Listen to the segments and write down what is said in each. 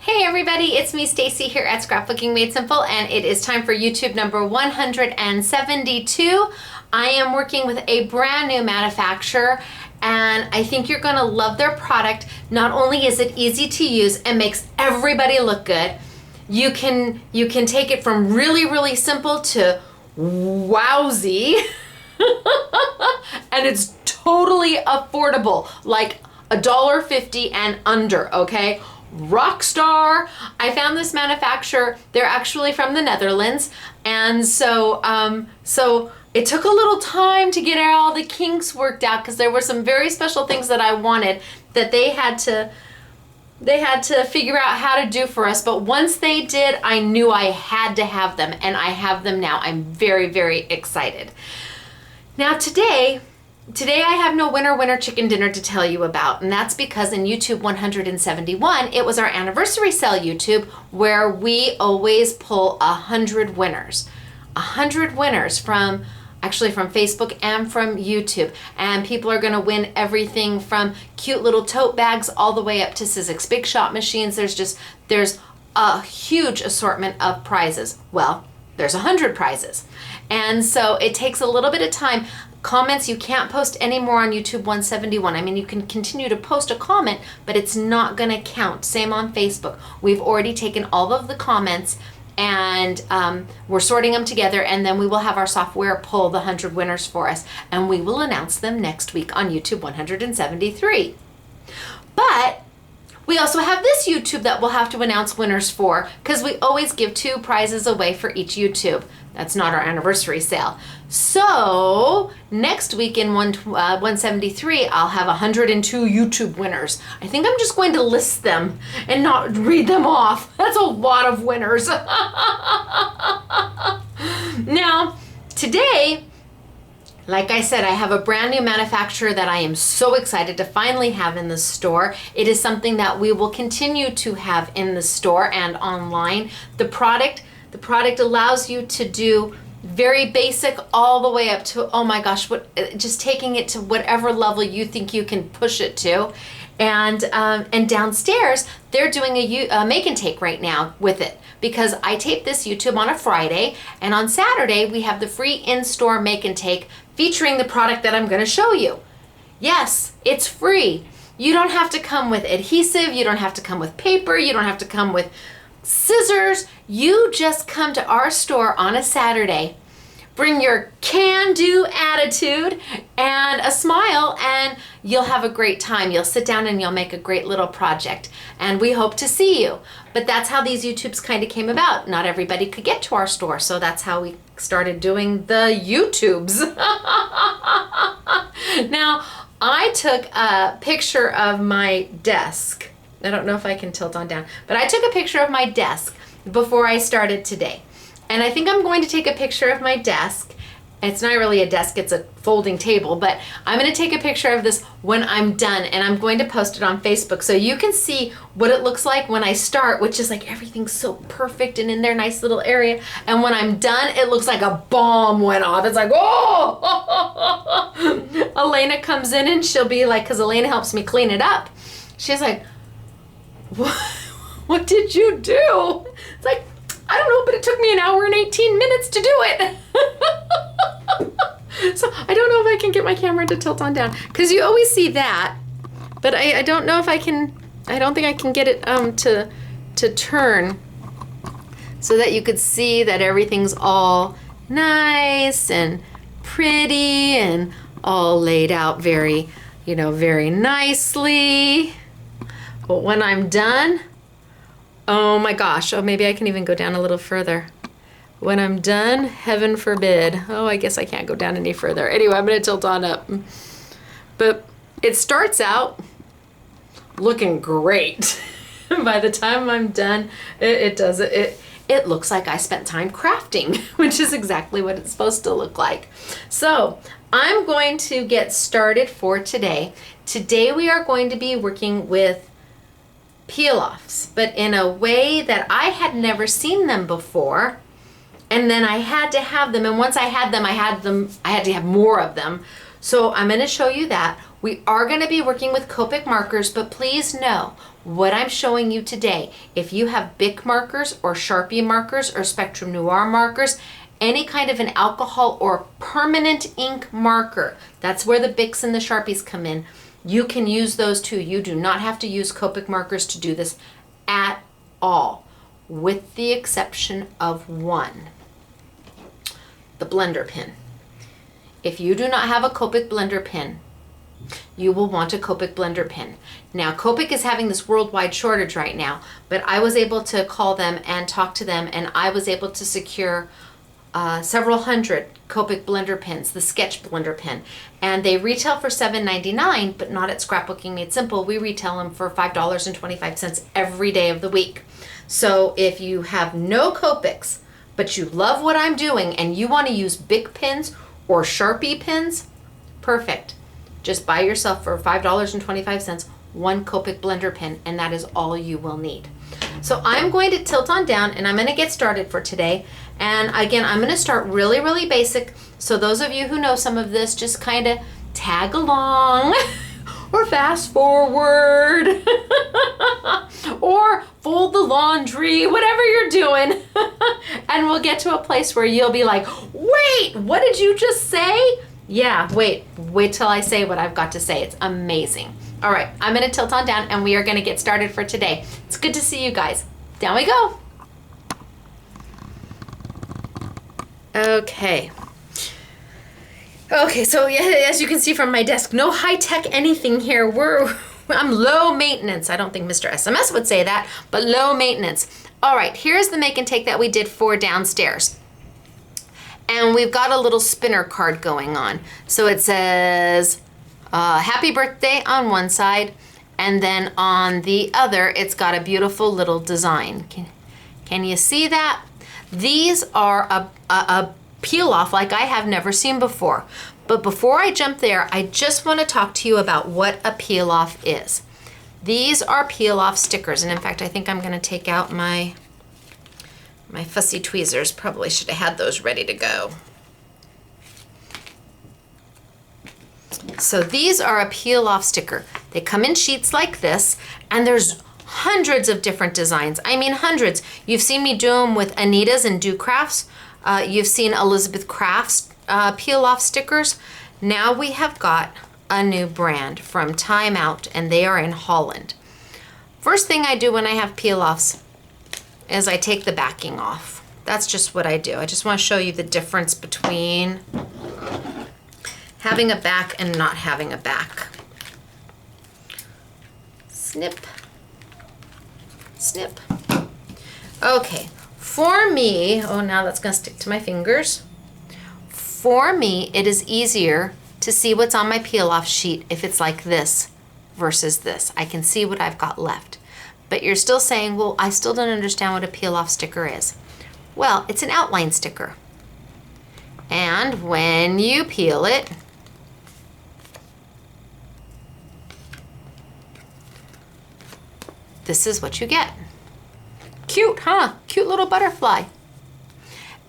Hey everybody, it's me Stacy here at Scrapbooking Made Simple, and it is time for YouTube number 172. I am working with a brand new manufacturer and I think you're going to love their product. Not only is it easy to use and makes everybody look good, you can take it from really simple to wowzy and it's totally affordable, like $1.50 and under, okay? Rockstar. I found this manufacturer. They're actually from the Netherlands, and so it took a little time to get all the kinks worked out because there were some very special things that I wanted that they had to figure out how to do for us. But once they did, I knew I had to have them, and I have them now. I'm very excited. Now today I have no winner chicken dinner to tell you about, and that's because in YouTube 171, it was our anniversary sale YouTube where we always pull 100 winners. 100 winners from Facebook and from YouTube. And people are gonna win everything from cute little tote bags all the way up to Sizzix Big Shot machines. There's a huge assortment of prizes. Well, there's 100 prizes. And so it takes a little bit of time. Comments, you can't post anymore on YouTube 171. I mean, you can continue to post a comment, but it's not gonna count. Same on Facebook. We've already taken all of the comments and we're sorting them together, and then we will have our software pull the 100 winners for us, and we will announce them next week on YouTube 173. But we also have this YouTube that we'll have to announce winners for, because we always give 2 prizes away for each YouTube. That's not our anniversary sale. So next week in 173, I'll have 102 YouTube winners. I think I'm just going to list them and not read them off. That's a lot of winners. Now, today, like I said, I have a brand new manufacturer that I am so excited to finally have in the store. It is something that we will continue to have in the store and online. The product allows you to do very basic all the way up to, oh my gosh, just taking it to whatever level you think you can push it to. And downstairs, they're doing a make and take right now with it, because I tape this YouTube on a Friday, and on Saturday we have the free in-store make and take featuring the product that I'm going to show you. Yes, it's free. You don't have to come with adhesive, you don't have to come with paper, you don't have to come with scissors. You just come to our store on a Saturday, bring your can-do attitude and a smile, and you'll have a great time. You'll sit down and you'll make a great little project, and we hope to see you. But that's how these YouTubes kind of came about. Not everybody could get to our store, so that's how we started doing the YouTubes. Now, I took a picture of my desk. I don't know if I can tilt on down, but I took a picture of my desk before I started today. And I think I'm going to take a picture of my desk. It's not really a desk, it's a folding table, but I'm going to take a picture of this when I'm done, and I'm going to post it on Facebook so you can see what it looks like when I start, which is like everything's so perfect and in their nice little area. And when I'm done, it looks like a bomb went off. It's like, oh! Elena comes in and she'll be like, because Elena helps me clean it up. She's like, what did you do? It's like, I don't know, but it took me 1 hour and 18 minutes to do it. So I don't know if I can get my camera to tilt on down, because you always see that, but I don't know if I can, I don't think I can get it to turn so that you could see that everything's all nice and pretty and all laid out very, very nicely. But when I'm done, oh my gosh, maybe I can even go down a little further. When I'm done, heaven forbid. Oh, I guess I can't go down any further. Anyway, I'm gonna tilt on up. But it starts out looking great. By the time I'm done, it looks like I spent time crafting, which is exactly what it's supposed to look like. So I'm going to get started for today. Today we are going to be working with peel-offs, but in a way that I had never seen them before, and then I had to have them, and once I had them, I had to have more of them. So I'm going to show you that. We are going to be working with Copic markers, but please know, what I'm showing you today, if you have Bic markers or Sharpie markers or Spectrum Noir markers, any kind of an alcohol or permanent ink marker, that's where the Bics and the Sharpies come in, you can use those too. You do not have to use Copic markers to do this at all, with the exception of one, the blender pen. If you do not have a Copic blender pen, you will want a Copic blender pen. Now, Copic is having this worldwide shortage right now, but I was able to call them and talk to them, and I was able to secure several hundred Copic blender pens, the sketch blender pen, and they retail for $7.99, but not at Scrapbooking Made Simple. We retail them for $5.25 every day of the week. So if you have no Copics, but you love what I'm doing and you want to use Bic pens or Sharpie pens, perfect. Just buy yourself for $5.25 one Copic blender pen, and that is all you will need. So I'm going to tilt on down and I'm going to get started for today. And again, I'm going to start really, really basic. So those of you who know some of this, just kind of tag along or fast forward or fold the laundry, whatever you're doing. And we'll get to a place where you'll be like, wait, what did you just say? Yeah, wait till I say what I've got to say. It's amazing. All right, I'm going to tilt on down and we are going to get started for today. It's good to see you guys. Down we go. Okay, so yeah, as you can see from my desk, no high-tech anything here. I'm low maintenance. I don't think Mr. SMS would say that, but low maintenance. All right, here's the make and take that we did for downstairs. And we've got a little spinner card going on. So it says, happy birthday on one side, and then on the other, it's got a beautiful little design. Can you see that? These are a peel off like I have never seen before. But before I jump there, I just want to talk to you about what a peel off is. These are peel off stickers. And in fact, I think I'm going to take out my fussy tweezers. Probably should have had those ready to go. So these are a peel off sticker. They come in sheets like this, and there's hundreds of different designs. I mean, hundreds. You've seen me do them with Anita's and Do Crafts. You've seen Elizabeth Crafts peel off stickers. Now we have got a new brand from Time Out, and they are in Holland. First thing I do when I have peel offs is I take the backing off. That's just what I do. I just want to show you the difference between having a back and not having a back. Snip. Snip. Okay, for me, oh, now that's gonna stick to my fingers. For me, it is easier to see what's on my peel off sheet if it's like this versus this. I can see what I've got left. But you're still saying, well, I still don't understand what a peel off sticker is. Well, it's an outline sticker. And when you peel it, this is what you get. Cute, huh? Cute little butterfly.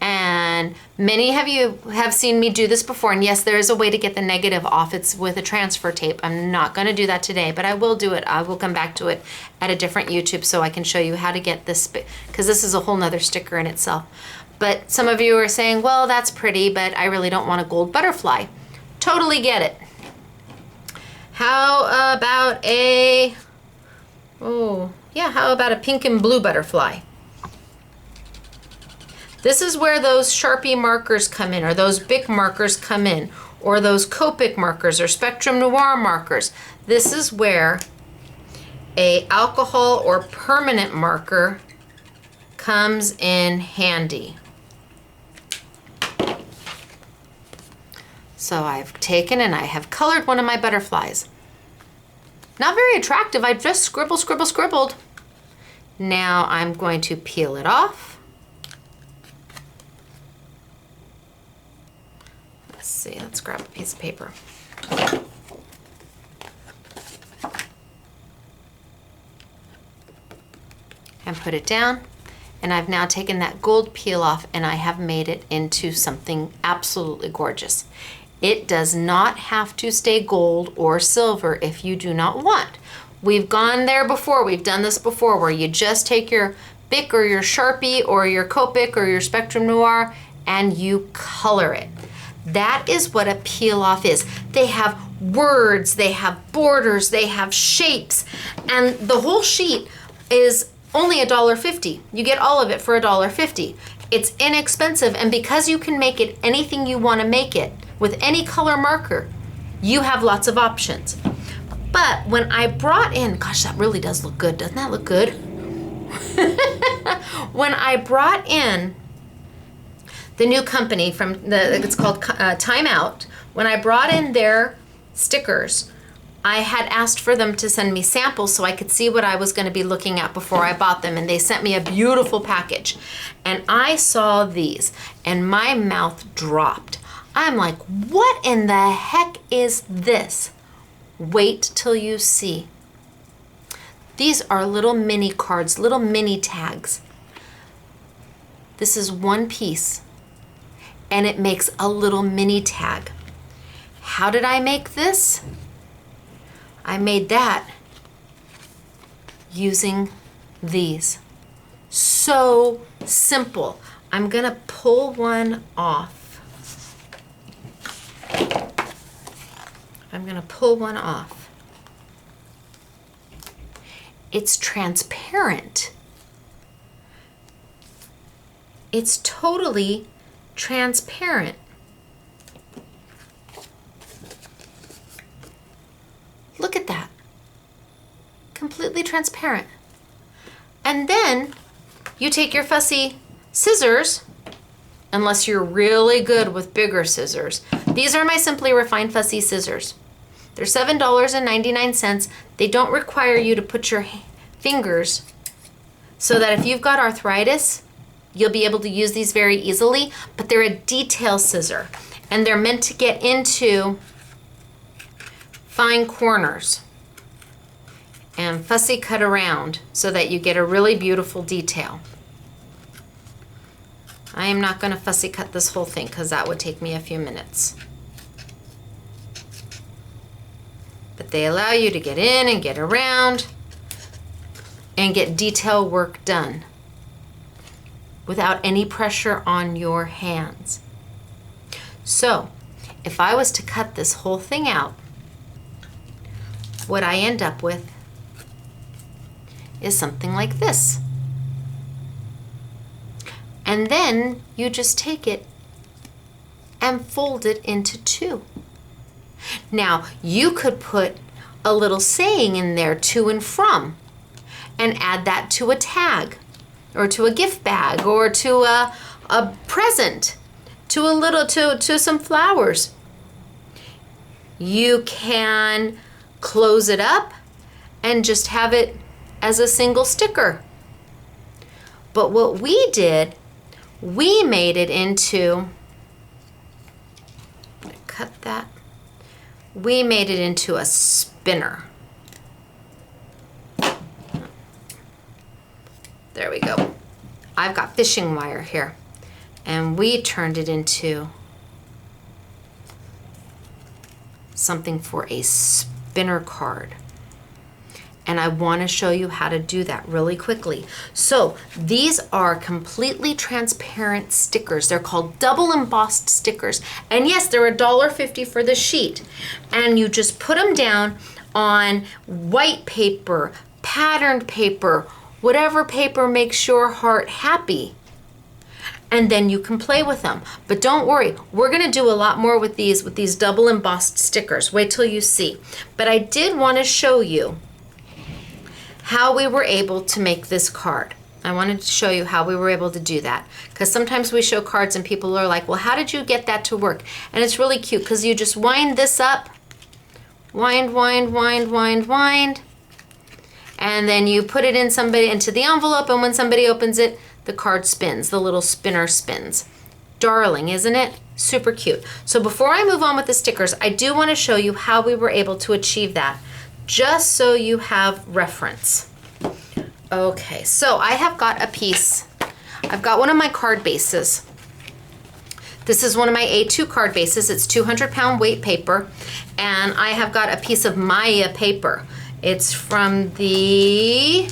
And many of you have seen me do this before. And yes, there is a way to get the negative off. It's with a transfer tape. I'm not going to do that today, but I will do it. I will come back to it at a different YouTube so I can show you how to get this, because this is a whole nother sticker in itself. But some of you are saying, well, that's pretty, but I really don't want a gold butterfly. Totally get it. How about a... oh, yeah, how about a pink and blue butterfly? This is where those Sharpie markers come in, or those Bic markers come in, or those Copic markers, or Spectrum Noir markers. This is where a alcohol or permanent marker comes in handy. So I've taken and I have colored one of my butterflies. Not very attractive. I've just scribbled. Now I'm going to peel it off. Let's see, let's grab a piece of paper. And put it down. And I've now taken that gold peel off and I have made it into something absolutely gorgeous. It does not have to stay gold or silver if you do not want. We've gone there before. We've done this before where you just take your Bic or your Sharpie or your Copic or your Spectrum Noir and you color it. That is what a peel off is. They have words, they have borders, they have shapes, and the whole sheet is only $1.50. You get all of it for $1.50. It's inexpensive, and because you can make it anything you want to make it with any color marker, you have lots of options. But when I brought in, gosh, that really does look good. Doesn't that look good? When I brought in the new company from it's called Time Out, when I brought in their stickers, I had asked for them to send me samples so I could see what I was going to be looking at before I bought them, and they sent me a beautiful package. And I saw these and my mouth dropped. I'm like, what in the heck is this? Wait till you see. These are little mini cards, little mini tags. This is one piece and it makes a little mini tag. How did I make this? I made that using these. So simple. I'm gonna pull one off. I'm gonna pull one off. It's transparent. It's totally transparent. Look at that. Completely transparent. And then you take your fussy scissors, unless you're really good with bigger scissors. These are my Simply Refined Fussy Scissors. They're $7.99. They don't require you to put your fingers, so that if you've got arthritis, you'll be able to use these very easily, but they're a detail scissor and they're meant to get into fine corners and fussy cut around so that you get a really beautiful detail. I am not going to fussy cut this whole thing because that would take me a few minutes. But they allow you to get in and get around and get detail work done without any pressure on your hands. So, if I was to cut this whole thing out, what I end up with is something like this. And then you just take it and fold it into two. Now, you could put a little saying in there, to and from, and add that to a tag, or to a gift bag, or to a present, to some flowers. You can close it up and just have it as a single sticker. But what we did, we made it into, cut that, we made it into a spinner. There we go. I've got fishing wire here, and we turned it into something for a spinner card. And I want to show you how to do that really quickly. So these are completely transparent stickers. They're called double embossed stickers. And yes, they're $1.50 for the sheet. And you just put them down on white paper, patterned paper, whatever paper makes your heart happy. And then you can play with them. But don't worry, we're gonna do a lot more with these double embossed stickers. Wait till you see. But I did want to show you how we were able to make this card. I wanted to show you how we were able to do that, because sometimes we show cards and people are like, well, how did you get that to work? And it's really cute because you just wind this up, wind, and then you put it into the envelope, and when somebody opens it, the card spins, the little spinner spins. Darling, isn't it? Super cute. So before I move on with the stickers, I do want to show you how we were able to achieve that, just so you have reference. Okay, so I have got a piece. I've got one of my card bases. This is one of my A2 card bases. It's 200-pound weight paper, and I have got a piece of Maya paper. It's from the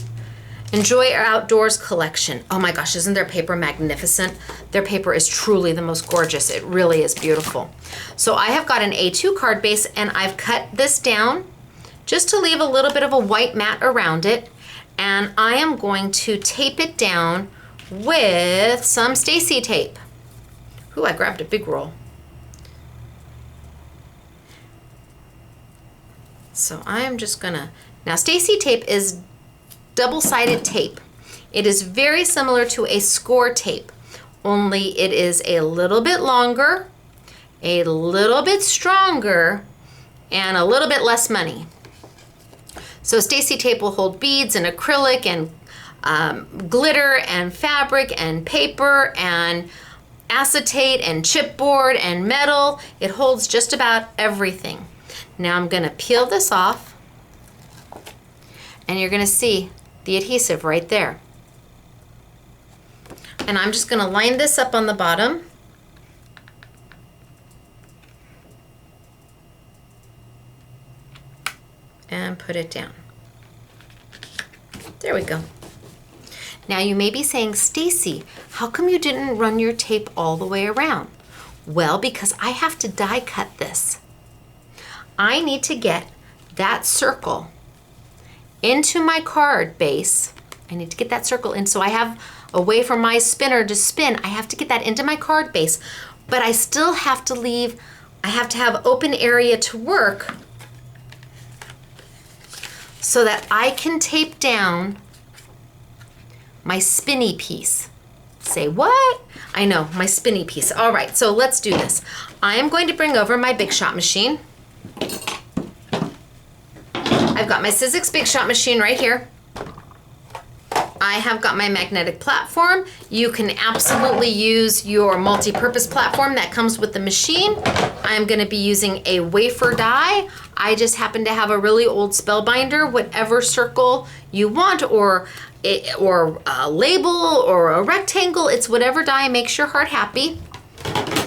Enjoy Outdoors collection. Oh my gosh, isn't their paper magnificent? Their paper is truly the most gorgeous. It really is beautiful. So I have got an A2 card base and I've cut this down just to leave a little bit of a white mat around it. And I am going to tape it down with some Stacy tape. Ooh, I grabbed a big roll. So I am just gonna, now Stacy tape is double-sided tape. It is very similar to a score tape, only it is a little bit longer, a little bit stronger, and a little bit less money. So Stacy tape will hold beads and acrylic and glitter and fabric and paper and acetate and chipboard and metal. It holds just about everything. Now I'm gonna peel this off and you're gonna see the adhesive right there. And I'm just gonna line this up on the bottom. And put it down. There we go. Now you may be saying, Stacy, how come you didn't run your tape all the way around? Well, because I have to die cut this. I need to get that circle into my card base. I need to get that circle in so I have a way for my spinner to spin. I have to get that into my card base, but I still have to leave, I have to have open area to work so that I can tape down my spinny piece. Say what? I know, my spinny piece. All right, so let's do this. I am going to bring over my Big Shot machine. I've got my Sizzix Big Shot machine right here. I have got my magnetic platform. You can absolutely use your multi-purpose platform that comes with the machine. I'm gonna be using a wafer die. I just happen to have a really old Spellbinder, whatever circle you want, or a label or a rectangle. It's whatever die makes your heart happy.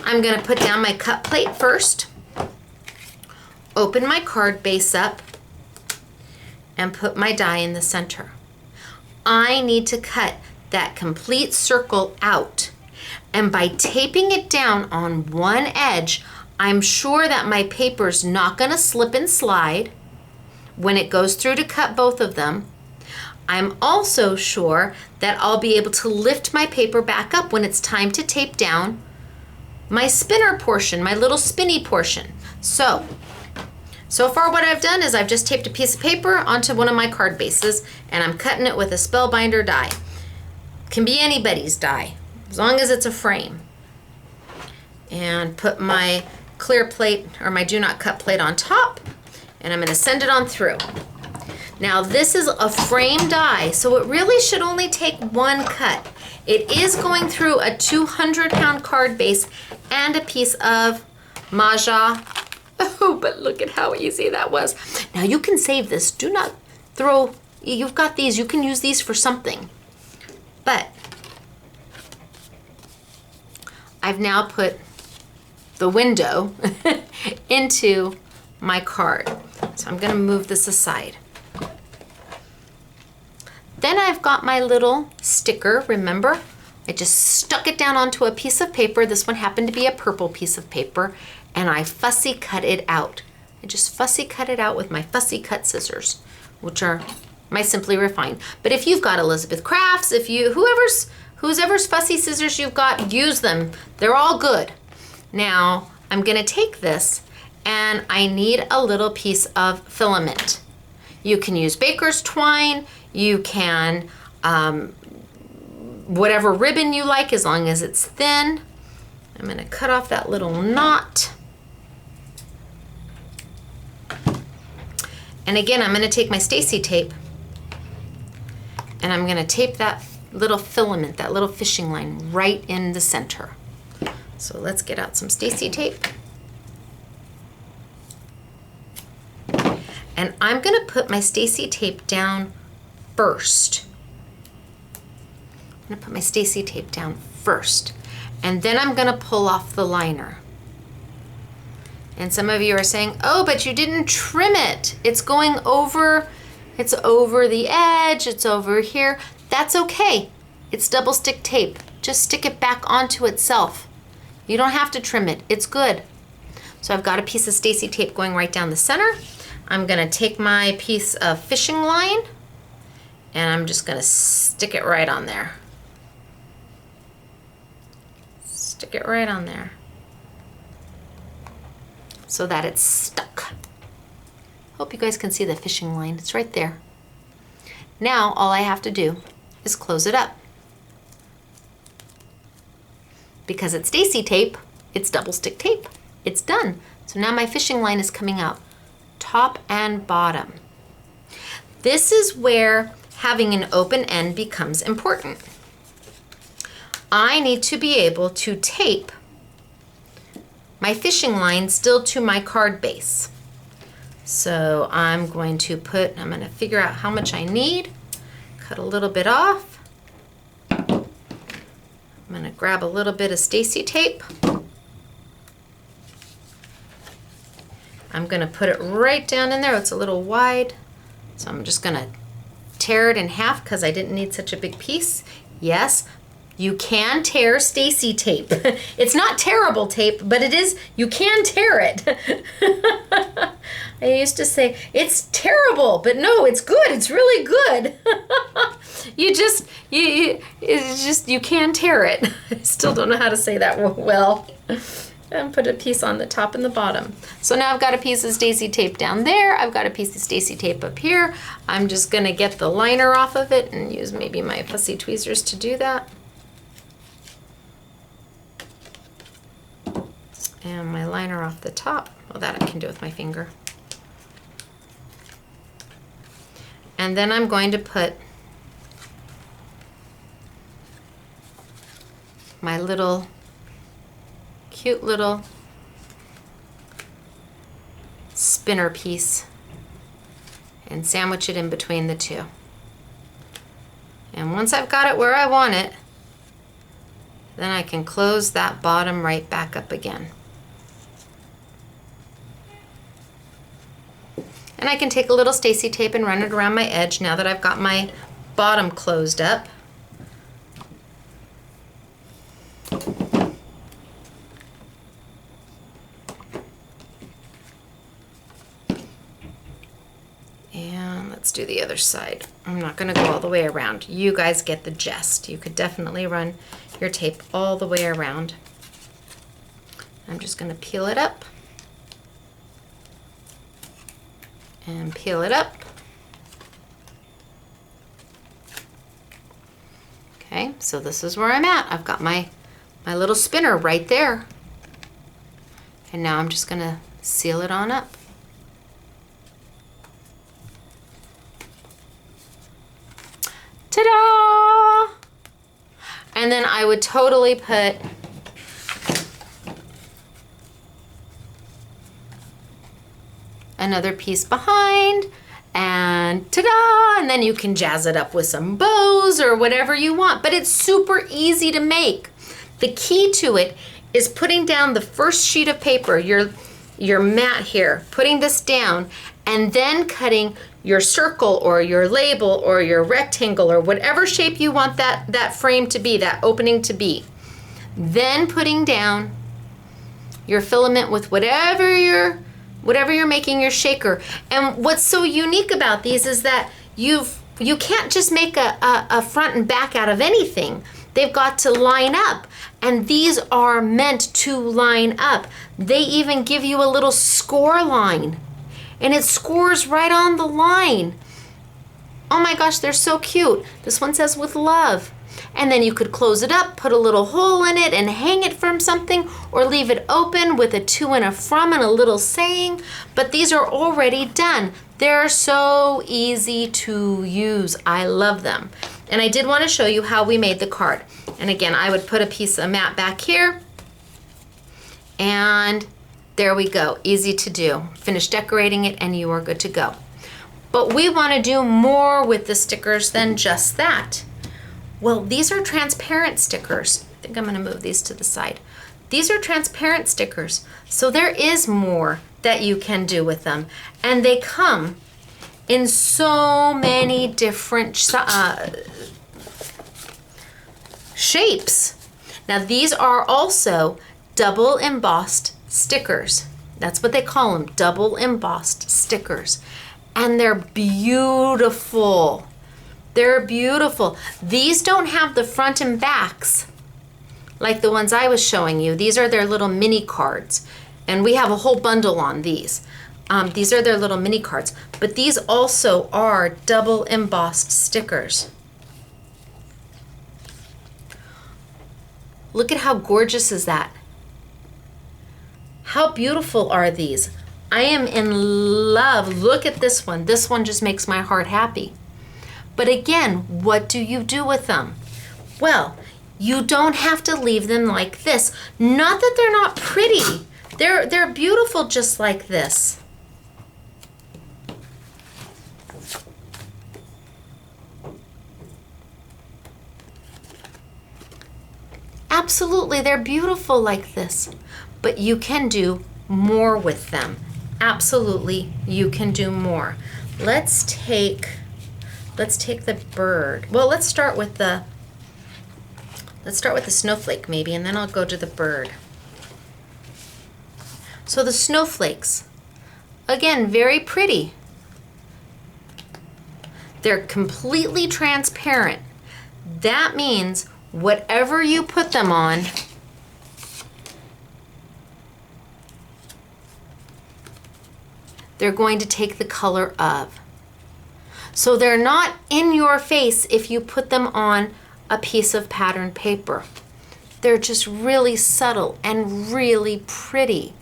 I'm gonna put down my cut plate first, open my card base up, and put my die in the center. I need to cut that complete circle out. And by taping it down on one edge, I'm sure that my paper's not gonna slip and slide when it goes through to cut both of them. I'm also sure that I'll be able to lift my paper back up when it's time to tape down my spinner portion, my little spinny portion. So far what I've done is I've just taped a piece of paper onto one of my card bases and I'm cutting it with a Spellbinder die. Can be anybody's die, as long as it's a frame. And put my clear plate or my do not cut plate on top, and I'm gonna send it on through. Now this is a frame die, so it really should only take one cut. It is going through a 200-pound card base and a piece of Mahjong. Oh, but look at how easy that was. Now you can save this. Do not throw, you've got these, you can use these for something. But I've now put the window into my card. So I'm gonna move this aside. Then I've got my little sticker, remember? I just stuck it down onto a piece of paper. This one happened to be a purple piece of paper, and I fussy cut it out. I just fussy cut it out with my fussy cut scissors, which are my Simply Refined. But if you've got Elizabeth Crafts, if you, whoever's fussy scissors you've got, use them. They're all good. Now, I'm gonna take this and I need a little piece of filament. You can use baker's twine, you can, whatever ribbon you like as long as it's thin. I'm gonna cut off that little knot. And again, I'm gonna take my Stacy tape and I'm gonna tape that little filament, that little fishing line right in the center. So let's get out some Stacy tape. And I'm gonna put my Stacy tape down first. I'm gonna put my Stacy tape down first. And then I'm gonna pull off the liner. And some of you are saying, oh, but you didn't trim it. It's going over It's over the edge, it's over here. That's okay. It's double stick tape. Just stick it back onto itself. You don't have to trim it, it's good. So I've got a piece of Stacy tape going right down the center. I'm gonna take my piece of fishing line and I'm just gonna stick it right on there. Stick it right on there so that it's stuck. Hope you guys can see the fishing line. It's right there. Now all I have to do is close it up. Because it's Stacy tape, it's double stick tape. It's done. So now my fishing line is coming out, top and bottom. This is where having an open end becomes important. I need to be able to tape my fishing line still to my card base. So I'm going to figure out how much I need, cut a little bit off. I'm gonna grab a little bit of Stacy tape. I'm gonna put it right down in there. It's a little wide. So I'm just gonna tear it in half because I didn't need such a big piece. Yes, you can tear Stacy tape. It's not terrible tape, but it is, you can tear it. I used to say, it's terrible, but no, it's good. It's really good. You can tear it. I still don't know how to say that well. And put a piece on the top and the bottom. So now I've got a piece of Stacy tape down there. I've got a piece of Stacy tape up here. I'm just gonna get the liner off of it and use maybe my fussy tweezers to do that. And my liner off the top. Well, that I can do with my finger. And then I'm going to put my cute little spinner piece and sandwich it in between the two. And once I've got it where I want it, then I can close that bottom right back up again. And I can take a little Stacy tape and run it around my edge now that I've got my bottom closed up. And let's do the other side. I'm not going to go all the way around. You guys get the gist. You could definitely run your tape all the way around. I'm just going to peel it up. And peel it up. Okay, so this is where I'm at. I've got my little spinner right there. And now I'm just gonna seal it on up. Ta-da! And then I would totally put another piece behind, and ta-da! And then you can jazz it up with some bows or whatever you want, but it's super easy to make. The key to it is putting down the first sheet of paper, your mat here, putting this down, and then cutting your circle or your label or your rectangle or whatever shape you want that frame to be, that opening to be. Then putting down your filament with whatever you're making your shaker. And what's so unique about these is that you can't just make a front and back out of anything. They've got to line up, and these are meant to line up. They even give you a little score line, and it scores right on the line. Oh my gosh, they're so cute. This one says with love. And then you could close it up, put a little hole in it and hang it from something, or leave it open with a to and a from and a little saying. But these are already done. They're so easy to use. I love them. And I did want to show you how we made the card. And again, I would put a piece of mat back here. And there we go. Easy to do. Finish decorating it and you are good to go. But we want to do more with the stickers than just that. Well, these are transparent stickers. I think I'm going to move these to the side. These are transparent stickers. So there is more that you can do with them. And they come in so many different shapes. Now these are also double embossed stickers. That's what they call them, double embossed stickers. And they're beautiful. They're beautiful. These don't have the front and backs like the ones I was showing you. These are their little mini cards. And we have a whole bundle on these. These are their little mini cards. But these also are double embossed stickers. Look at how gorgeous is that? How beautiful are these? I am in love. Look at this one. This one just makes my heart happy. But again, what do you do with them? Well, you don't have to leave them like this. Not that they're not pretty. They're beautiful just like this. Absolutely, they're beautiful like this. But you can do more with them. Absolutely, you can do more. Let's take the bird. Well, let's start with the snowflake maybe, and then I'll go to the bird. So the snowflakes, again, very pretty. They're completely transparent. That means whatever you put them on, they're going to take the color of. So they're not in your face if you put them on a piece of patterned paper. They're just really subtle and really pretty.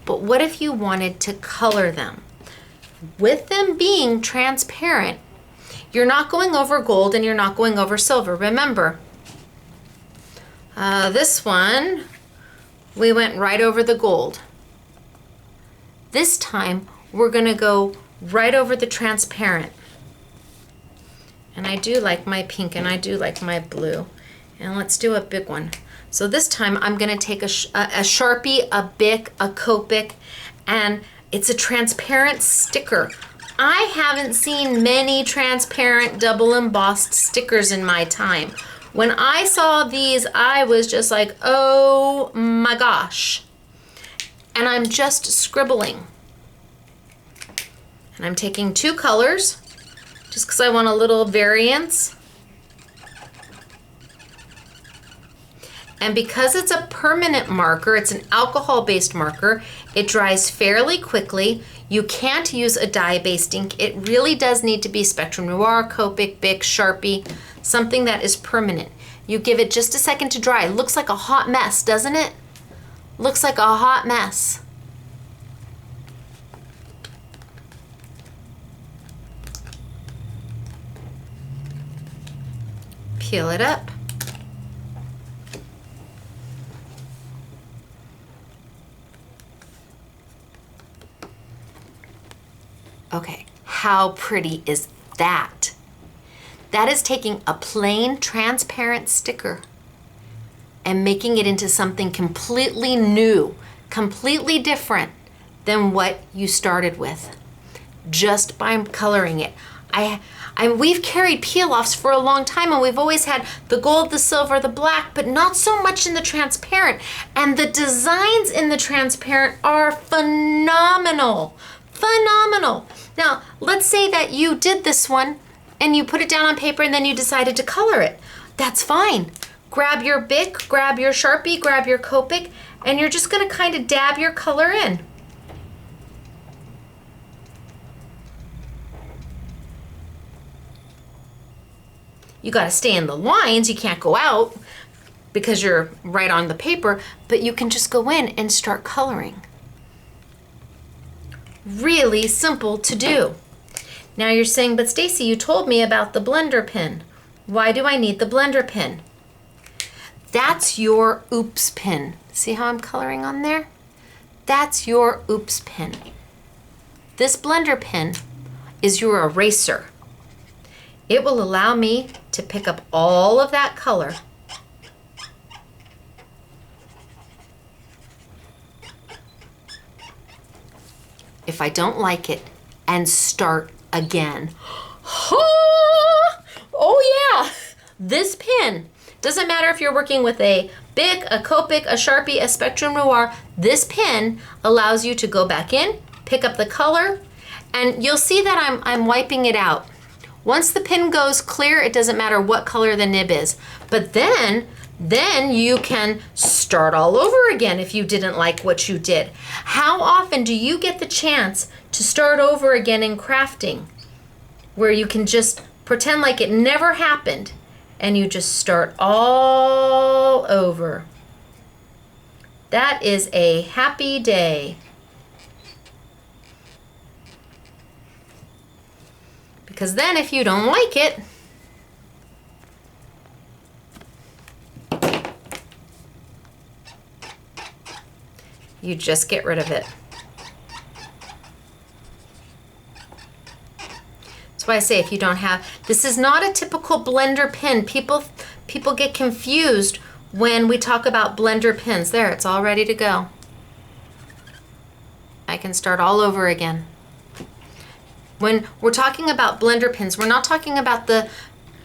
But what if you wanted to color them? With them being transparent, you're not going over gold and you're not going over silver. Remember, this one, we went right over the gold. This time, we're gonna go right over the transparent. And I do like my pink and I do like my blue. And let's do a big one. So this time I'm gonna take a Sharpie, a Bic, a Copic, and it's a transparent sticker. I haven't seen many transparent double embossed stickers in my time. When I saw these, I was just like, oh my gosh. And I'm just scribbling. And I'm taking 2 colors, just because I want a little variance. And because it's a permanent marker, it's an alcohol-based marker, it dries fairly quickly. You can't use a dye-based ink. It really does need to be Spectrum Noir, Copic, Bic, Sharpie, something that is permanent. You give it just a second to dry. It looks like a hot mess, doesn't it? Looks like a hot mess. Peel it up. Okay, how pretty is that? That is taking a plain transparent sticker and making it into something completely new, completely different than what you started with, just by coloring it. We've carried peel-offs for a long time, and we've always had the gold, the silver, the black, but not so much in the transparent. And the designs in the transparent are phenomenal, phenomenal. Now, let's say that you did this one and you put it down on paper and then you decided to color it. That's fine. Grab your Bic, grab your Sharpie, grab your Copic, and you're just gonna kind of dab your color in. You gotta stay in the lines, you can't go out because you're right on the paper, but you can just go in and start coloring. Really simple to do. Now you're saying, but Stacy, you told me about the blender pin. Why do I need the blender pin? That's your oops pin. See how I'm coloring on there? That's your oops pin. This blender pin is your eraser. It will allow me to pick up all of that color if I don't like it and start again. Oh yeah, this pin, doesn't matter if you're working with a Bic, a Copic, a Sharpie, a Spectrum Noir, this pin allows you to go back in, pick up the color, and you'll see that I'm wiping it out. Once the pin goes clear, it doesn't matter what color the nib is. But then you can start all over again if you didn't like what you did. How often do you get the chance to start over again in crafting, where you can just pretend like it never happened and you just start all over? That is a happy day. Because then if you don't like it, you just get rid of it. That's why I say if you don't have, this is not a typical blender pin. People get confused when we talk about blender pins. There, it's all ready to go. I can start all over again. When we're talking about blender pins, we're not talking about the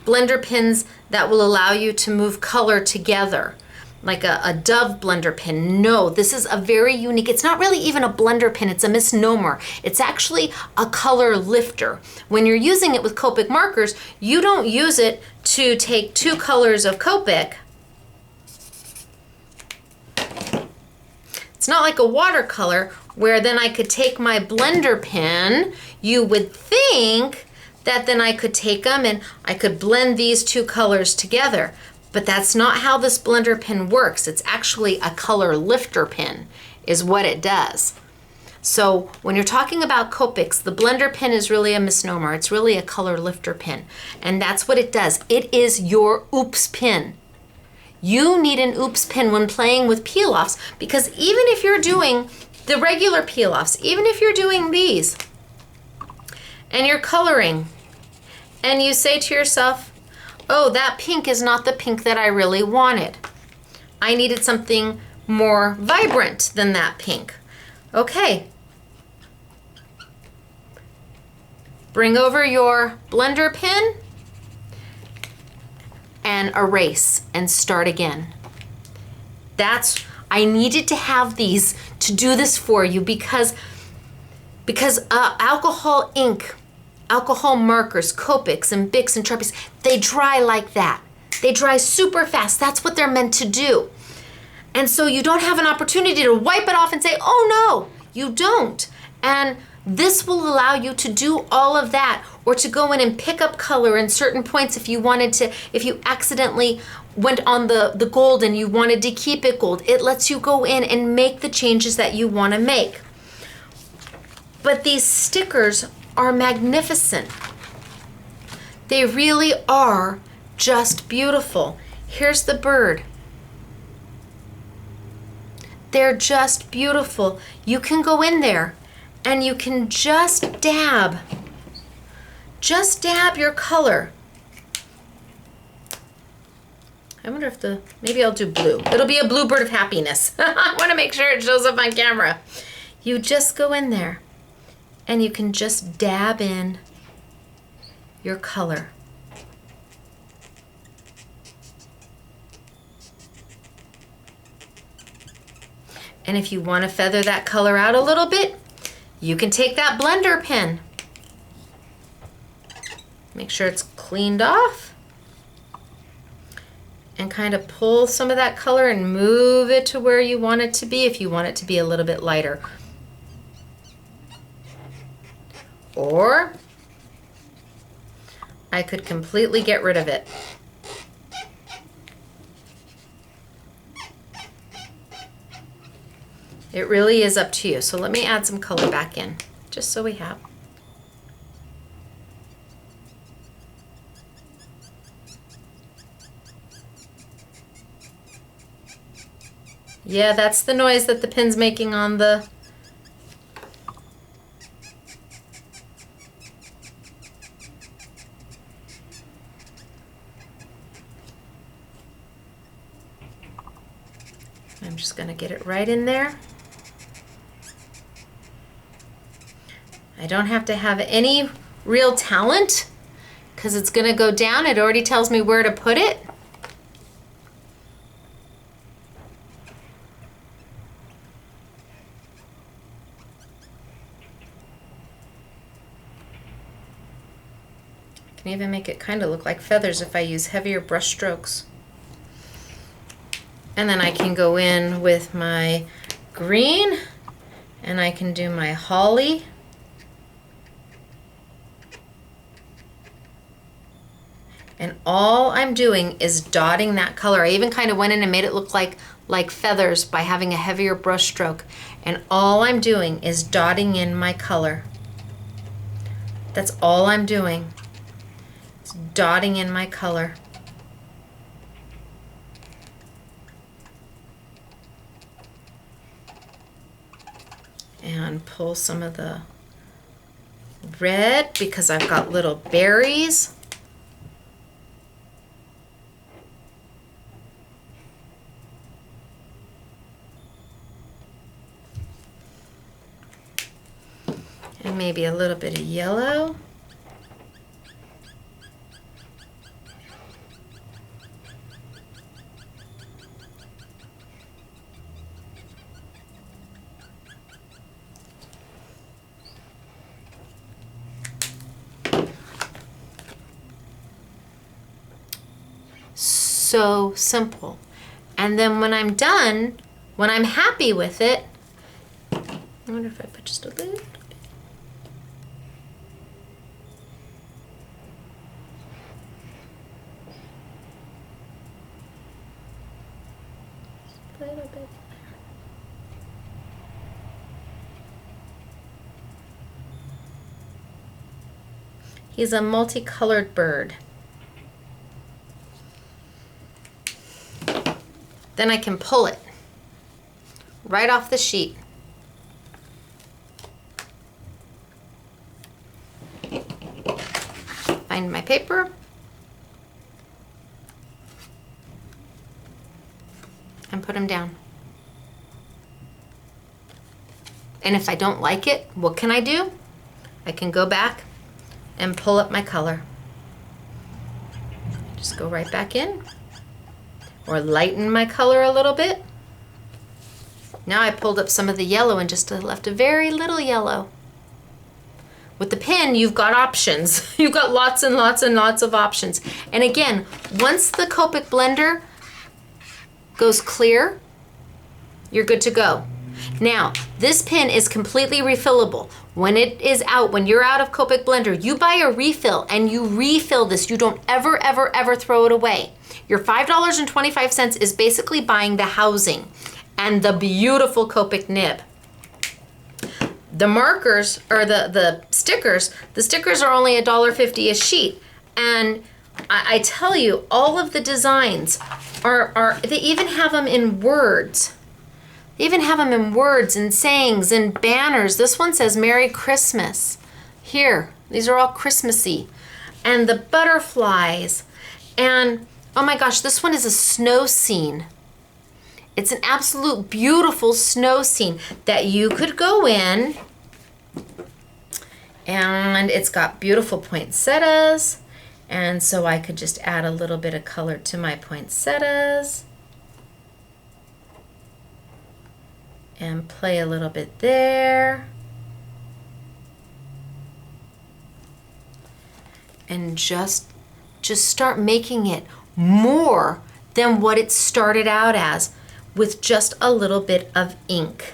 blender pins that will allow you to move color together, like a Dove blender pin. No, this is a very unique, it's not really even a blender pin, it's a misnomer. It's actually a color lifter. When you're using it with Copic markers, you don't use it to take two colors of Copic. It's not like a watercolor where then I could take my blender pen. You would think that then I could take them and I could blend these two colors together. But that's not how this blender pen works. It's actually a color lifter pen is what it does. So when you're talking about Copics, the blender pen is really a misnomer. It's really a color lifter pen. And that's what it does. It is your oops pin. You need an oops pin when playing with peel-offs, because even if you're doing the regular peel-offs, even if you're doing these and you're coloring and you say to yourself, oh, that pink is not the pink that I really wanted. I needed something more vibrant than that pink. Okay. Bring over your blender pen and erase and start again. I needed to have these to do this for you because alcohol ink, alcohol markers, Copics and Bics and Sharpies, they dry like that. They dry super fast. That's what they're meant to do. And so you don't have an opportunity to wipe it off and say, oh no, you don't. And this will allow you to do all of that, or to go in and pick up color in certain points if you wanted to, if you accidentally went on the gold and you wanted to keep it gold. It lets you go in and make the changes that you want to make. But these stickers are magnificent. They really are just beautiful. Here's the bird. They're just beautiful. You can go in there and you can just dab your color. I wonder if maybe I'll do blue. It'll be a blue bird of happiness. I want to make sure it shows up on camera. You just go in there and you can just dab in your color. And if you want to feather that color out a little bit, you can take that blender pen. Make sure it's cleaned off. And kind of pull some of that color and move it to where you want it to be if you want it to be a little bit lighter. Or I could completely get rid of it. It really is up to you. So let me add some color back in, just so we have. Yeah, that's the noise that the pin's making on the... I'm just going to get it right in there. I don't have to have any real talent because it's gonna go down. It already tells me where to put it. I can even make it kind of look like feathers if I use heavier brush strokes. And then I can go in with my green and I can do my holly. And all I'm doing is dotting that color. I even kind of went in and made it look like feathers by having a heavier brush stroke. And all I'm doing is dotting in my color. That's all I'm doing. It's dotting in my color. And pull some of the red because I've got little berries. And maybe a little bit of yellow. So simple. And then when I'm done, when I'm happy with it, I wonder if I put just a little bit. Just a little bit there. He's a multicolored bird. Then I can pull it right off the sheet. Find my paper. And put them down. And if I don't like it, what can I do? I can go back and pull up my color. Just go right back in. Or lighten my color a little bit. Now I pulled up some of the yellow and just left a very little yellow. With the pen, you've got options. You've got lots and lots and lots of options. And again, once the Copic blender goes clear, you're good to go. Now, this pen is completely refillable. When it is out, when you're out of Copic blender, you buy a refill and you refill this. You don't ever, ever, ever throw it away. Your $5.25 is basically buying the housing and the beautiful Copic nib. The markers, or the stickers are only $1.50 a sheet. And I tell you, all of the designs they even have them in words. They even have them in words and sayings and banners. This one says Merry Christmas. Here, these are all Christmassy. And the butterflies. And oh my gosh, this one is a snow scene. It's an absolute beautiful snow scene that you could go in, and it's got beautiful poinsettias. And so I could just add a little bit of color to my poinsettias and play a little bit there. And just start making it more than what it started out as with just a little bit of ink.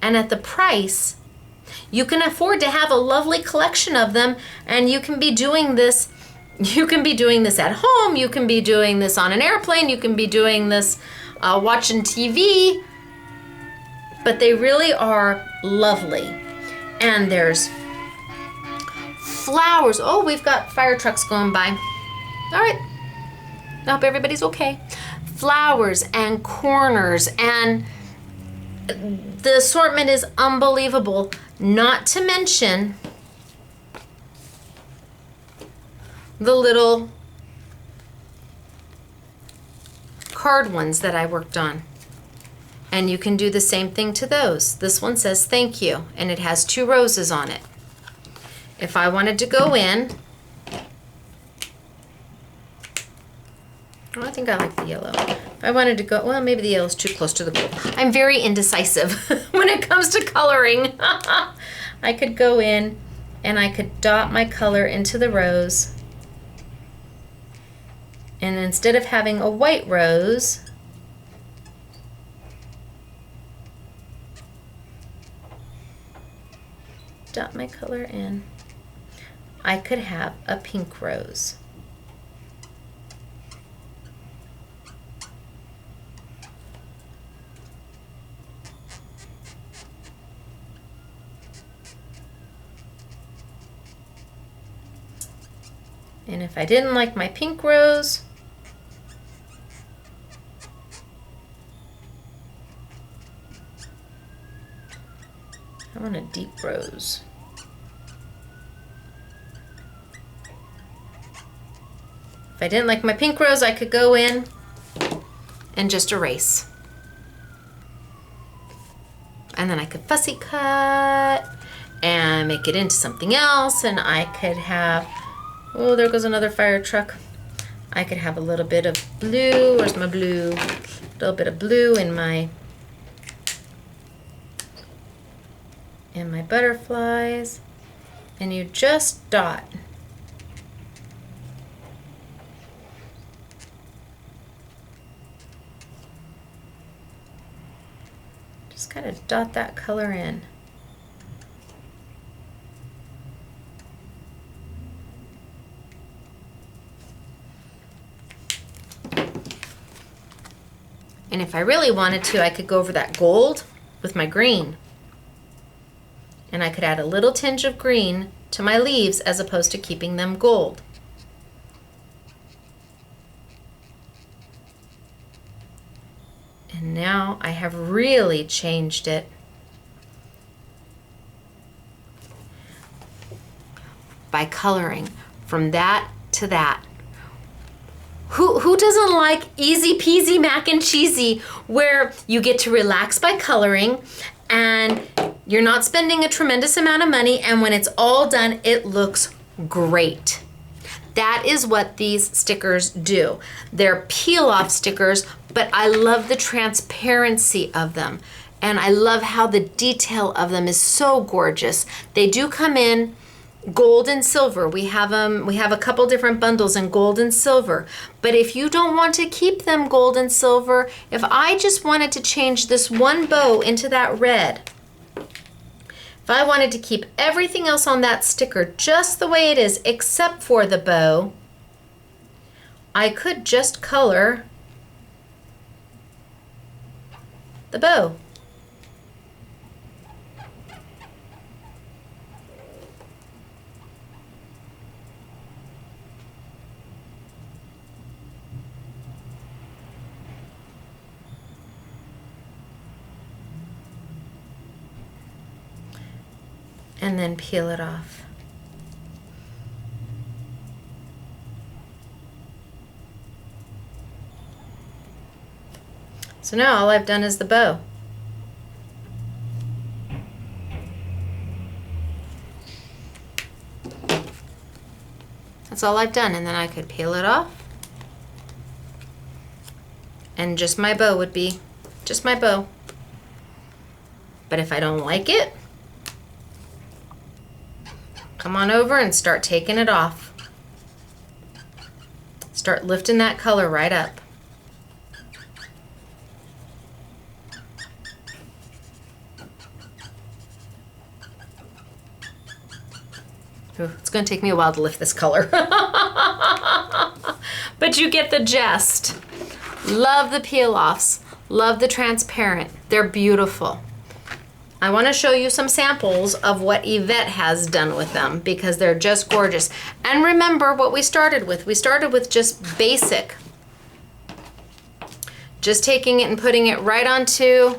And at the price, you can afford to have a lovely collection of them, and you can be doing this. You can be doing this at home. You can be doing this on an airplane. You can be doing this watching TV. But they really are lovely. And there's flowers. Oh, we've got fire trucks going by. All right. I hope everybody's okay. Flowers and corners, and the assortment is unbelievable. Not to mention the little card ones that I worked on. And you can do the same thing to those. This one says thank you, and it has 2 roses on it. If I wanted to go in, oh, I think I like the yellow. If I wanted to go, well, maybe the yellow's too close to the gold. I'm very indecisive when it comes to coloring. I could go in and I could dot my color into the rose. And instead of having a white rose, dot my color in, I could have a pink rose. And if I didn't like my pink rose, I want a deep rose. If I didn't like my pink rose, I could go in and just erase. And then I could fussy cut and make it into something else, and I could have, oh, there goes another fire truck. I could have a little bit of blue. Where's my blue? A little bit of blue in my butterflies. And you just dot. Just kind of dot that color in. And if I really wanted to, I could go over that gold with my green. And I could add a little tinge of green to my leaves as opposed to keeping them gold. And now I have really changed it by coloring from that to that. Who doesn't like easy peasy mac and cheesy, where you get to relax by coloring and you're not spending a tremendous amount of money, and when it's all done, it looks great. That is what these stickers do. They're peel-off stickers, but I love the transparency of them. And I love how the detail of them is so gorgeous. They do come in gold and silver. We have a couple different bundles in gold and silver. But if you don't want to keep them gold and silver, if I just wanted to change this one bow into that red, if I wanted to keep everything else on that sticker just the way it is except for the bow, I could just color the bow. And then peel it off. So now all I've done is the bow. That's all I've done, and then I could peel it off. And just my bow would be just my bow. But if I don't like it, come on over and start taking it off. Start lifting that color right up. Ooh, it's going to take me a while to lift this color. But you get the gist. Love the peel-offs. Love the transparent. They're beautiful. I want to show you some samples of what Yvette has done with them because they're just gorgeous. And remember what we started with. We started with just basic. Just taking it and putting it right onto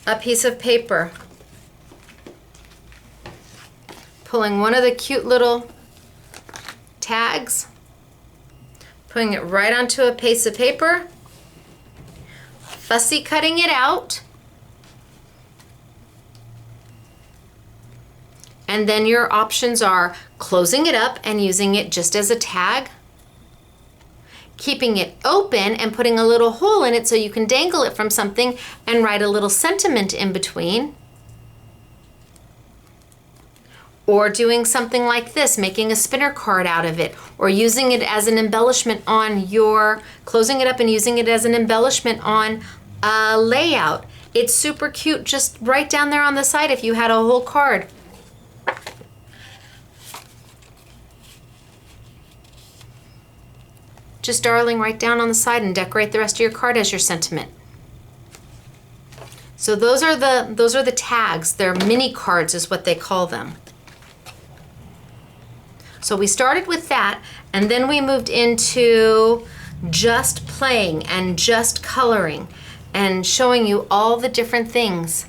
a piece of paper. Pulling one of the cute little tags, putting it right onto a piece of paper, fussy cutting it out. And then your options are closing it up and using it just as a tag, keeping it open and putting a little hole in it so you can dangle it from something and write a little sentiment in between. Or doing something like this, making a spinner card out of it, or using it as an embellishment on your, closing it up and using it as an embellishment on a layout. It's super cute, just right down there on the side if you had a whole card. Just darling right down on the side and decorate the rest of your card as your sentiment. So those are the tags. They're mini cards is what they call them. So we started with that, and then we moved into just playing and just coloring and showing you all the different things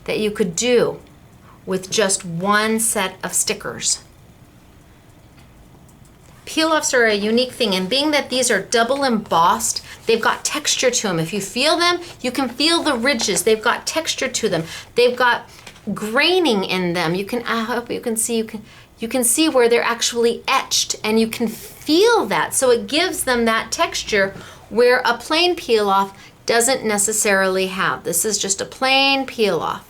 that you could do with just one set of stickers. Peel-offs are a unique thing, and being that these are double embossed, they've got texture to them. If you feel them, you can feel the ridges. They've got texture to them. They've got graining in them. You can, I hope you can see, you can see where they're actually etched, and you can feel that. So it gives them that texture where a plain peel-off doesn't necessarily have. This is just a plain peel-off.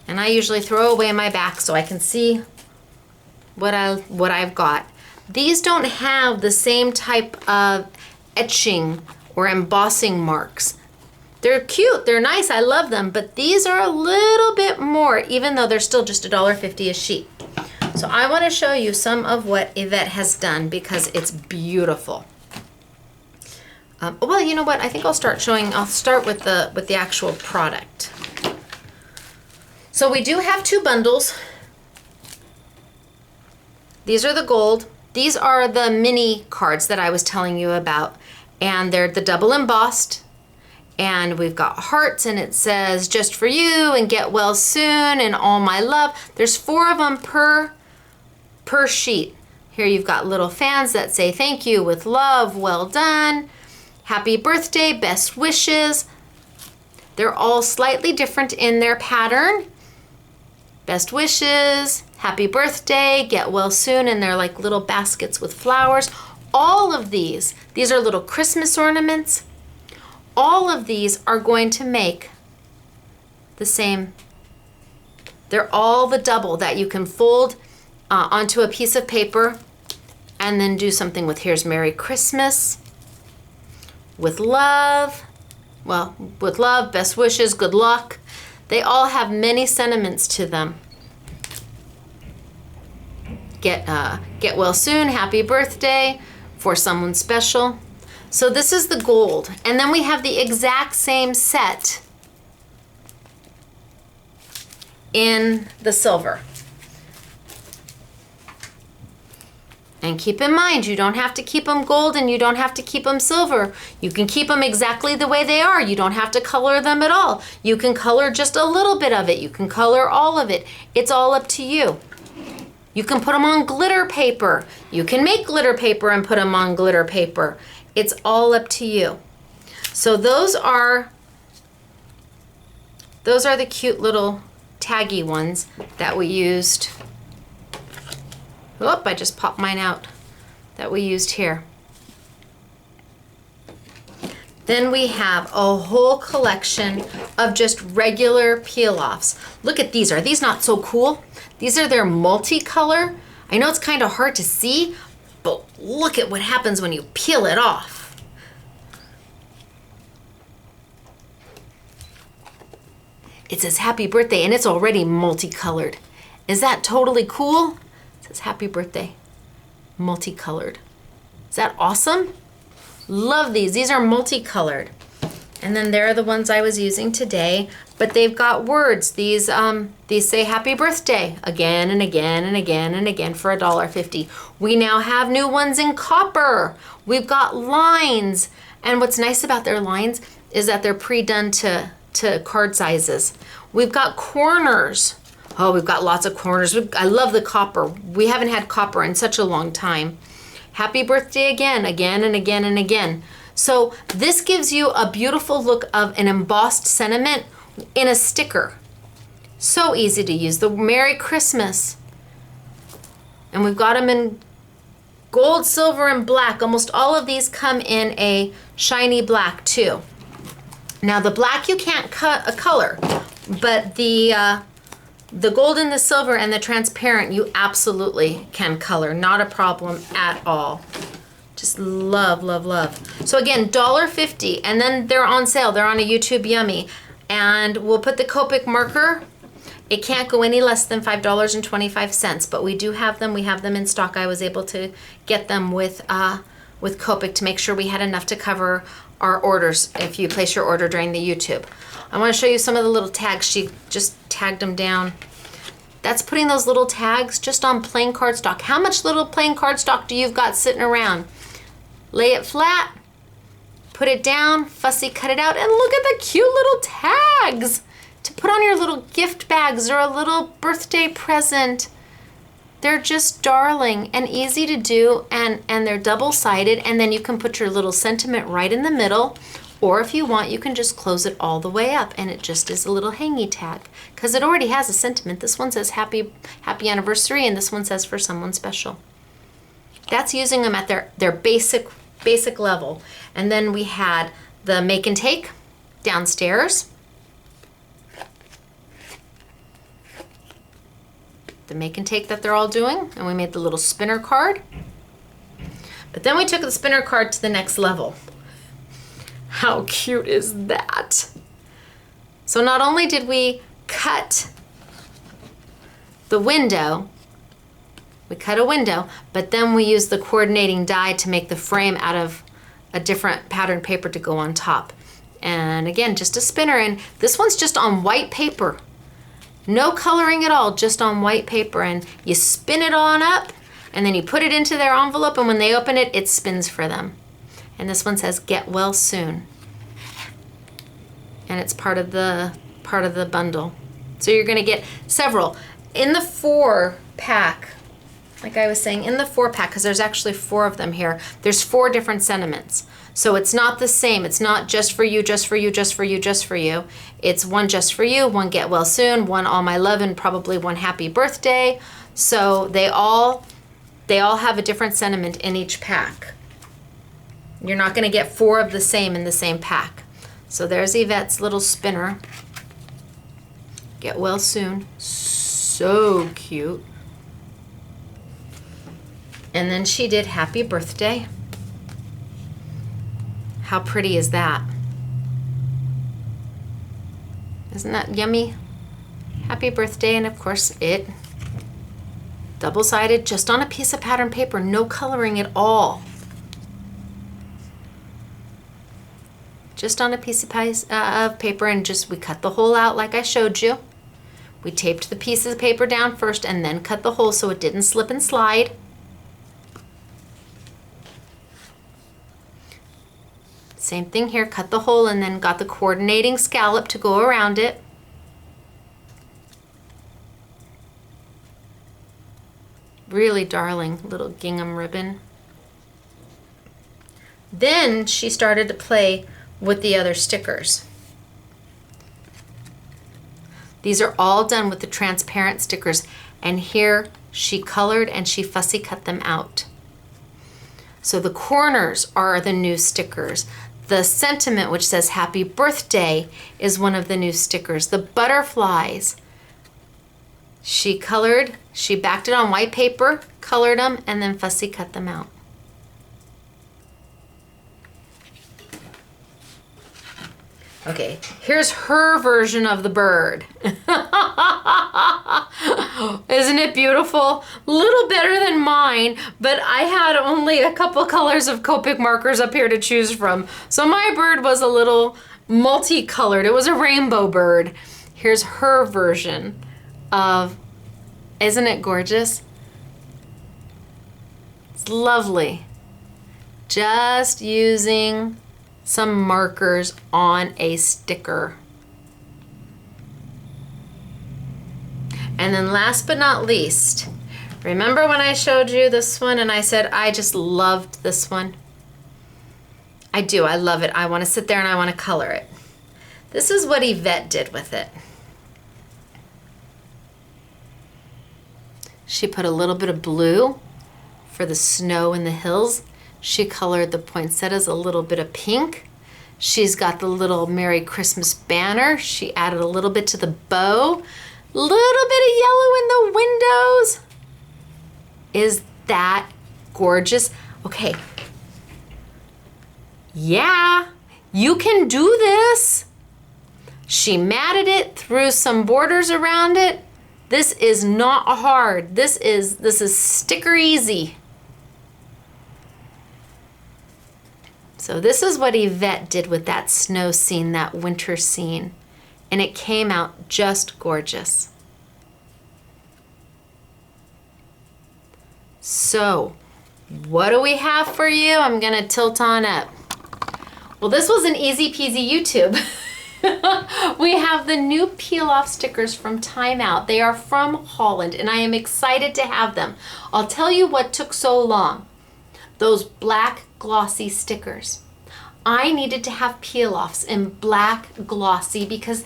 And I usually throw away my back so I can see what I've got. These don't have the same type of etching or embossing marks. They're cute, they're nice, I love them, but these are a little bit more, even though they're still just $1.50 a sheet. So I want to show you some of what Yvette has done because it's beautiful. Well, you know what? I think I'll start with the actual product. So we do have 2 bundles. These are the gold. These are the mini cards that I was telling you about, and they're the double embossed. And we've got hearts, and it says just for you and get well soon and all my love. There's 4 of them per sheet. Here you've got little fans that say thank you with love, well done, happy birthday, best wishes. They're all slightly different in their pattern. Best wishes, happy birthday, get well soon, and they're like little baskets with flowers. All of these are little Christmas ornaments. All of these are going to make the same. They're all the double that you can fold onto a piece of paper and then do something with. Here's Merry Christmas, with love, well, with love, best wishes, good luck. They all have many sentiments to them. Get well soon, happy birthday, for someone special. So this is the gold. And then we have the exact same set in the silver. And keep in mind, you don't have to keep them gold and you don't have to keep them silver. You can keep them exactly the way they are. You don't have to color them at all. You can color just a little bit of it. You can color all of it. It's all up to you. You can put them on glitter paper. You can make glitter paper and put them on glitter paper. It's all up to you. So those are the cute little taggy ones that we used. Oop, I just popped mine out. That we used here. Then we have a whole collection of just regular peel-offs. Look at these. Are these not so cool? These are their multicolor. I know it's kind of hard to see, but look at what happens when you peel it off. It says happy birthday and it's already multicolored. Is that totally cool? It says happy birthday, multicolored. Is that awesome? Love these. These are multicolored. And then there are the ones I was using today, but they've got words. These say happy birthday again and again and again and again for $1.50. We now have new ones in copper. We've got lines. And what's nice about their lines is that they're pre-done to card sizes. We've got corners. Oh, we've got lots of corners. I love the copper. We haven't had copper in such a long time. Happy birthday again, again and again and again. So this gives you a beautiful look of an embossed sentiment in a sticker. So easy to use. The Merry Christmas. And we've got them in gold, silver, and black. Almost all of these come in a shiny black too. Now the black you can't cut a color, but the gold and the silver and the transparent you absolutely can color. Not a problem at all. Just love, love, love. So again, $1.50, and then they're on sale. They're on a YouTube Yummy. And we'll put the Copic marker. It can't go any less than $5.25, but we do have them. We have them in stock. I was able to get them with Copic to make sure we had enough to cover our orders if you place your order during the YouTube. I want to show you some of the little tags. She just tagged them down. That's putting those little tags just on plain cardstock. How much little plain cardstock do you've got sitting around? Lay it flat, put it down, fussy cut it out, and look at the cute little tags to put on your little gift bags or a little birthday present. They're just darling and easy to do, and they're double-sided, and then you can put your little sentiment right in the middle, or if you want, you can just close it all the way up, and it just is a little hangy tag, because it already has a sentiment. This one says happy anniversary, and this one says for someone special. That's using them at their basic level. And then we had the make and take downstairs. The make and take that they're all doing, and we made the little spinner card. But then we took the spinner card to the next level. How cute is that? So not only did we cut the window, we cut a window, but then we used the coordinating die to make the frame out of a different pattern paper to go on top. And again, just a spinner, and this one's just on white paper. No coloring at all, just on white paper, and you spin it on up, and then you put it into their envelope, and when they open it, it spins for them. And this one says, "Get well soon." And it's part of the bundle. So you're gonna get several. In the 4-pack, like I was saying, in the 4-pack, because there's actually 4 of them here, there's 4 different sentiments. So it's not the same. It's not just for you, just for you, just for you, just for you. It's one just for you, one get well soon, one all my love, and probably one happy birthday. So they all have a different sentiment in each pack. You're not going to get 4 of the same in the same pack. So there's Yvette's little spinner. Get well soon. So cute. And then she did happy birthday. How pretty is that? Isn't that yummy? Happy birthday, and of course it double-sided, just on a piece of pattern paper, no coloring at all. Just on a piece of paper, and just we cut the hole out like I showed you. We taped the piece of paper down first and then cut the hole so it didn't slip and slide. Same thing here, cut the hole and then got the coordinating scallop to go around it. Really darling little gingham ribbon. Then she started to play with the other stickers. These are all done with the transparent stickers, and here she colored and she fussy cut them out. So the corners are the new stickers. The sentiment, which says happy birthday, is one of the new stickers. The butterflies, she colored, she backed it on white paper, colored them, and then fussy cut them out. Okay, here's her version of the bird. Isn't it beautiful? A little better than mine, but I had only a couple colors of Copic markers up here to choose from. So my bird was a little multicolored. It was a rainbow bird. Here's her version of, isn't it gorgeous? It's lovely. Just using some markers on a sticker. And then last but not least, remember when I showed you this one and I said I just loved this one? I do. I love it. I want to sit there and I want to color it. This is what Yvette did with it. She put a little bit of blue for the snow in the hills. She colored the poinsettias a little bit of pink. She's got the little Merry Christmas banner. She added a little bit to the bow. Little bit of yellow in the windows. Is that gorgeous? Okay. Yeah, you can do this. She matted it, threw some borders around it. This is not hard. This is sticker easy. So this is what Yvette did with that snow scene, that winter scene. And it came out just gorgeous. So, what do we have for you? I'm gonna tilt on up. Well, this was an easy peasy YouTube. We have the new peel off stickers from Time Out. They are from Holland and I am excited to have them. I'll tell you what took so long. Those black glossy stickers. I needed to have peel offs in black glossy because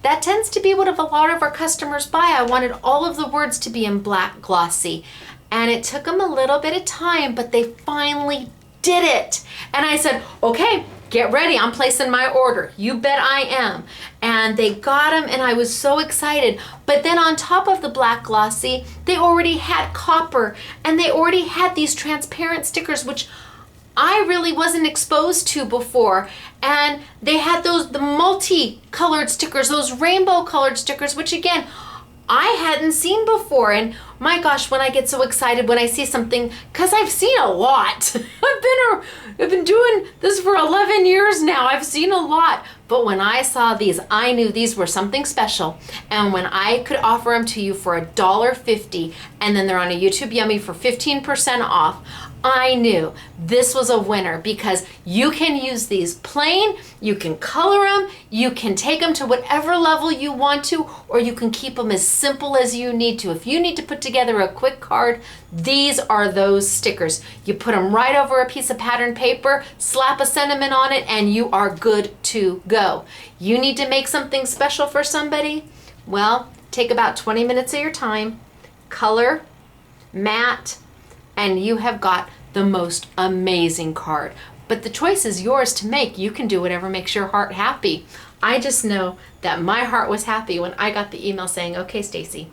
that tends to be what a lot of our customers buy. I wanted all of the words to be in black glossy. And it took them a little bit of time, but they finally did it. And I said, okay, get ready, I'm placing my order. You bet I am. And they got them and I was so excited. But then on top of the black glossy, they already had copper and they already had these transparent stickers, which I really wasn't exposed to before. And they had the multi-colored stickers, those rainbow colored stickers, which again, I hadn't seen before. And my gosh, when I get so excited when I see something, because I've seen a lot. I've been doing this for 11 years now. I've seen a lot. But when I saw these, I knew these were something special. And when I could offer them to you for $1.50, and then they're on a YouTube Yummy for 15% off, I knew this was a winner because you can use these plain, you can color them, you can take them to whatever level you want to, or you can keep them as simple as you need to. If you need to put together a quick card, these are those stickers. You put them right over a piece of pattern paper, slap a sentiment on it, and you are good to go. You need to make something special for somebody? Well, take about 20 minutes of your time, color, mat, and you have got the most amazing card. But the choice is yours to make. You can do whatever makes your heart happy. I just know that my heart was happy when I got the email saying, okay, Stacy,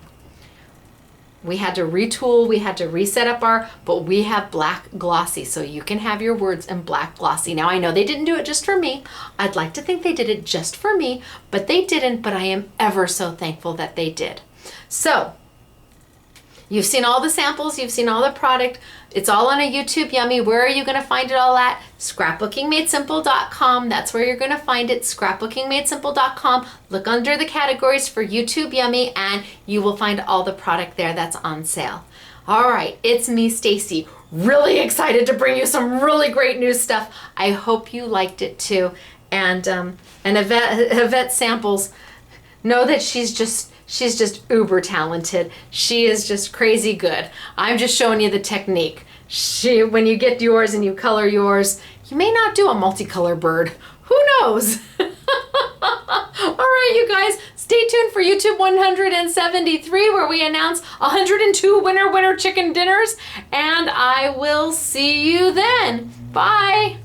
we had to retool, we had to reset up but we have black glossy, so you can have your words in black glossy. Now I know they didn't do it just for me. I'd like to think they did it just for me, but they didn't, but I am ever so thankful that they did. So, you've seen all the samples, you've seen all the product. It's all on a YouTube Yummy. Where are you going to find it all at? Scrapbookingmadesimple.com. That's where you're going to find it, scrapbookingmadesimple.com. Look under the categories for YouTube Yummy and you will find all the product there that's on sale. All right, it's me, Stacy. Really excited to bring you some really great new stuff. I hope you liked it too. And Yvette samples, know that she's just uber talented. She is just crazy good. I'm just showing you the technique. When you get yours and you color yours, you may not do a multicolor bird. Who knows? All right, you guys, stay tuned for YouTube 173 where we announce 102 winner chicken dinners, and I will see you then. Bye.